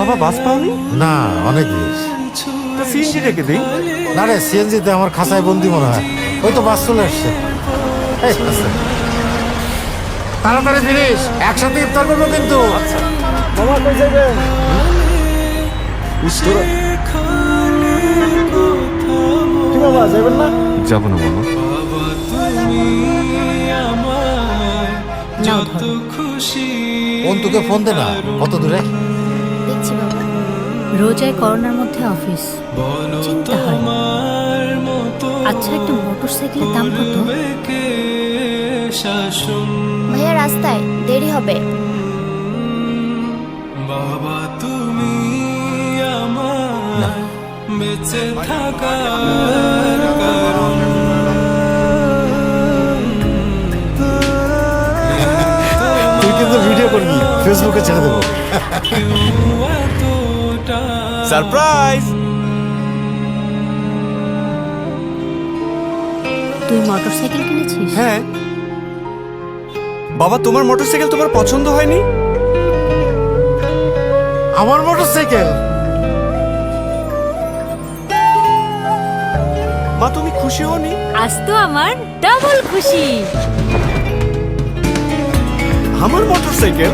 বাবা বাস পাওনি? না, অনেক রিস। তো সিএনজি রেখে দিই। না রে, সিএনজিতে আমার খাঁচায় বন্দি মনে হয়। ওই তো বাস চলে আসছে। এই, আস্তে। তাড়াতাড়ি ফিরিস, একসাথে ইফতার করবো কিন্তু। আচ্ছা বাবা কই যাবেন? উত্তরা কি বাবা যাবেন না? যাবো না মামা। নাও ধরো। অন্তুকে ফোন দে না, কত দূরে? দেখছি বাবা। রোজায় করোনার মধ্যে অফিস, চিন্তা হয়। আচ্ছা, একটা মোটরসাইকেলের দাম কত? ভাইয়া রাস্তায়, দেরি হবে। বাবা তুমি আমার বেঁচে থাকার কারণ। তুই কিন্তু ভিডিও করবি, ফেসবুকে ছেড়ে দেবো। সারপ্রাইজ! তুই মোটরসাইকেল কিনেছিস? হ্যাঁ বাবা, তোমার মোটরসাইকেল তোমার পছন্দ হয়নি? আমার মোটরসাইকেল? মা তুমি খুশি হওনি? আজ তো আমার ডাবল খুশি। আমার মোটরসাইকেল